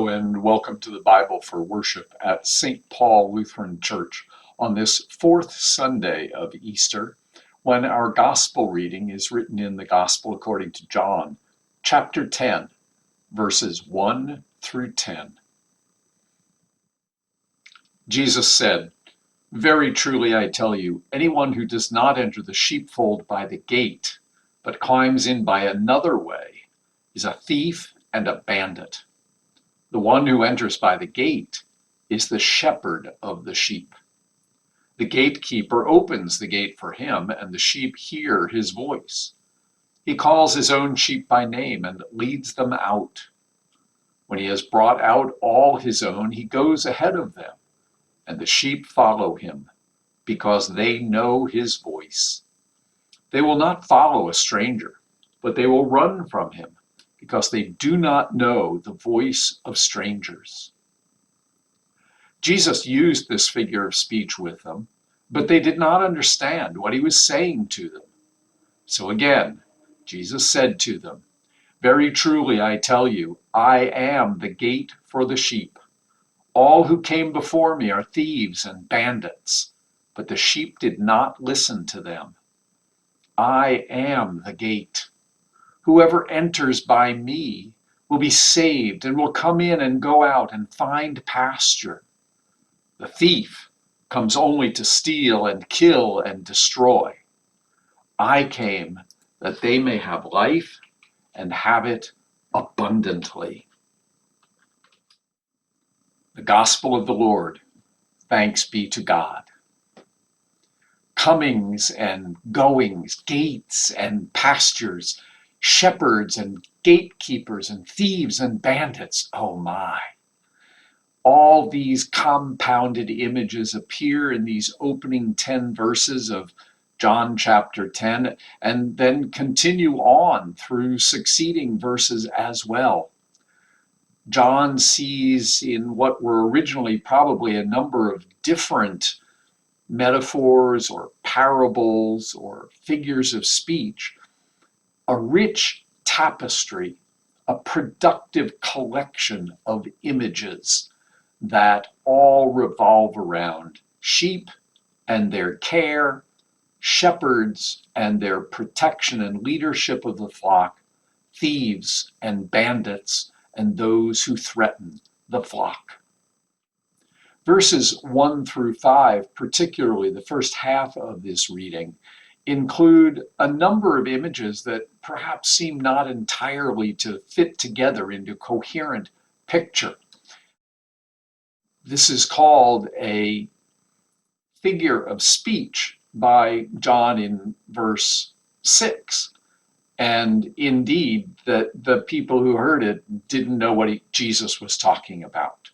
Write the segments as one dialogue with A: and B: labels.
A: and welcome to the Bible for Worship at St. Paul Lutheran Church on this fourth Sunday of Easter, when our Gospel reading is written in the Gospel according to John, chapter 10, verses 1 through 10. Jesus said, "Very truly I tell you, anyone who does not enter the sheepfold by the gate, but climbs in by another way, is a thief and a bandit. The one who enters by the gate is the shepherd of the sheep. The gatekeeper opens the gate for him, and the sheep hear his voice. He calls his own sheep by name and leads them out. When he has brought out all his own, he goes ahead of them, and the sheep follow him, because they know his voice. They will not follow a stranger, but they will run from him, because they do not know the voice of strangers." Jesus used this figure of speech with them, but they did not understand what he was saying to them. So again, Jesus said to them, "Very truly I tell you, I am the gate for the sheep. All who came before me are thieves and bandits, but the sheep did not listen to them. I am the gate. Whoever enters by me will be saved and will come in and go out and find pasture. The thief comes only to steal and kill and destroy. I came that they may have life and have it abundantly." The Gospel of the Lord. Thanks be to God. Comings and goings, gates and pastures, shepherds and gatekeepers and thieves and bandits. Oh my. All these compounded images appear in these opening 10 verses of John chapter 10 and then continue on through succeeding verses as well. John sees in what were originally probably a number of different metaphors or parables or figures of speech, a rich tapestry, a productive collection of images that all revolve around sheep and their care, shepherds and their protection and leadership of the flock, thieves and bandits and those who threaten the flock. Verses 1 through 5, particularly the first half of this reading, include a number of images that perhaps seem not entirely to fit together into coherent picture. This is called a figure of speech by John in verse 6. And indeed, that the people who heard it didn't know what Jesus was talking about.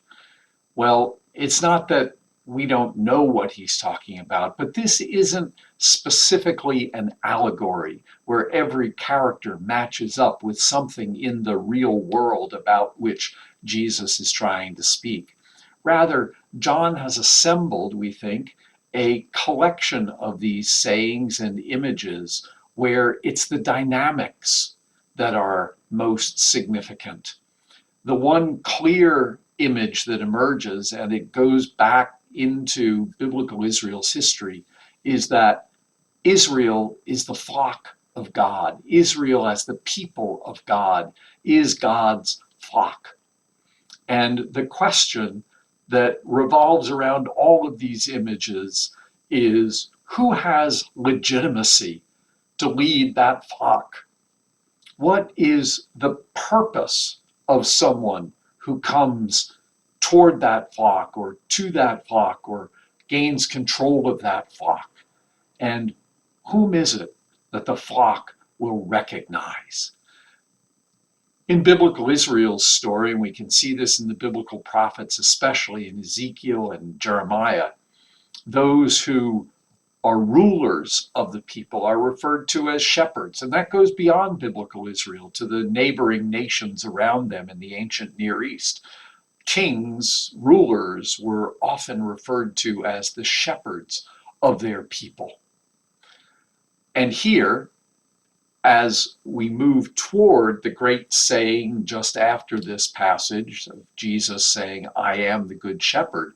A: Well, it's not that we don't know what he's talking about, but this isn't specifically an allegory where every character matches up with something in the real world about which Jesus is trying to speak. Rather, John has assembled, we think, a collection of these sayings and images where it's the dynamics that are most significant. The one clear image that emerges, and it goes back into biblical Israel's history, is that Israel is the flock of God. Israel, as the people of God, is God's flock. And the question that revolves around all of these images is, who has legitimacy to lead that flock? What is the purpose of someone who comes toward that flock or to that flock or gains control of that flock? And whom is it that the flock will recognize? In biblical Israel's story, and we can see this in the biblical prophets, especially in Ezekiel and Jeremiah, those who are rulers of the people are referred to as shepherds. And that goes beyond biblical Israel to the neighboring nations around them in the ancient Near East. Kings, rulers, were often referred to as the shepherds of their people. And here, as we move toward the great saying just after this passage of Jesus saying, I am the good shepherd,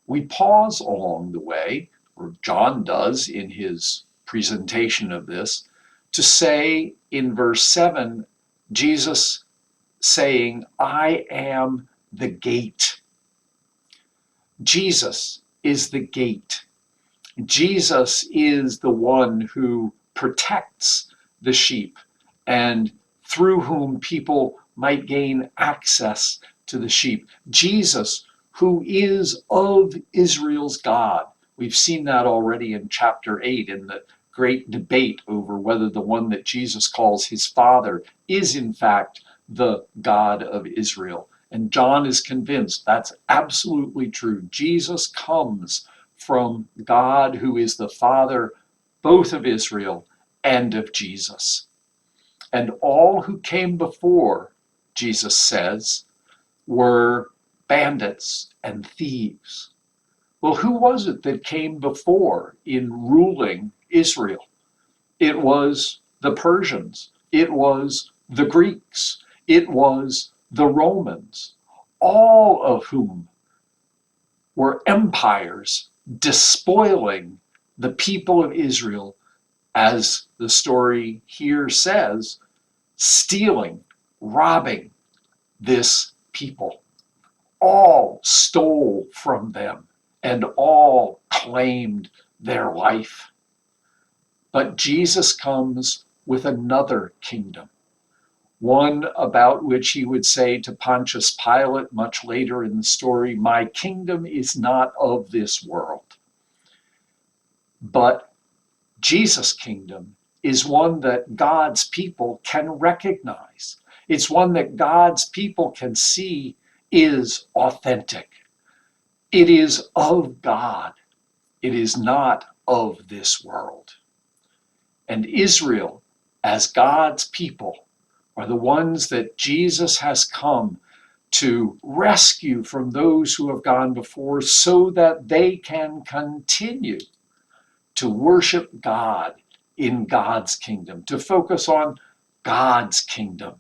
A: we pause along the way, or John does in his presentation of this, to say in verse 7, Jesus saying, I am the gate. Jesus is the gate. Jesus is the one who protects the sheep and through whom people might gain access to the sheep. Jesus, who is of Israel's God. We've seen that already in chapter 8 in the great debate over whether the one that Jesus calls his Father is in fact the God of Israel. And John is convinced that's absolutely true. Jesus comes from God, who is the Father both of Israel and of Jesus. And all who came before, Jesus says, were bandits and thieves. Well, who was it that came before in ruling Israel? It was the Persians. It was the Greeks. It was the Romans, all of whom were empires despoiling the people of Israel, as the story here says, stealing, robbing this people. All stole from them and all claimed their life. But Jesus comes with another kingdom, one about which he would say to Pontius Pilate much later in the story, my kingdom is not of this world. But Jesus' kingdom is one that God's people can recognize. It's one that God's people can see is authentic. It is of God. It is not of this world. And Israel, as God's people, are the ones that Jesus has come to rescue from those who have gone before so that they can continue to worship God in God's kingdom, to focus on God's kingdom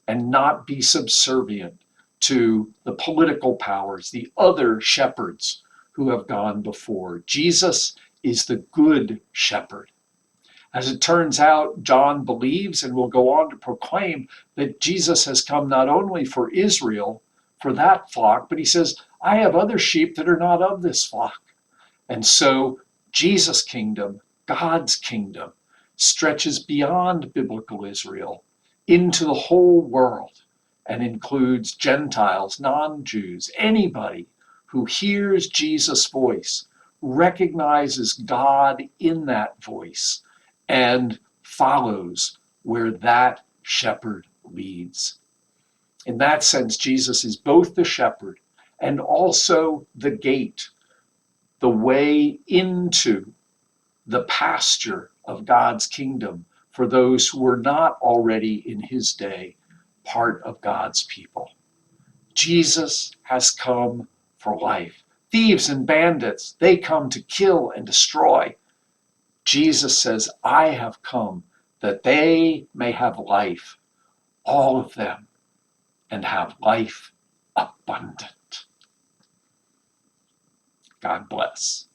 A: and not be subservient to the political powers, the other shepherds who have gone before. Jesus is the good shepherd. As it turns out, John believes and will go on to proclaim that Jesus has come not only for Israel, for that flock, but he says, I have other sheep that are not of this flock. And so Jesus' kingdom, God's kingdom, stretches beyond biblical Israel into the whole world and includes Gentiles, non-Jews, anybody who hears Jesus' voice, recognizes God in that voice, and follows where that shepherd leads. In that sense, Jesus is both the shepherd and also the gate, the way into the pasture of God's kingdom for those who were not already in his day part of God's people. Jesus has come for life. Thieves and bandits, they come to kill and destroy. Jesus says, I have come that they may have life, all of them, and have life abundant. God bless.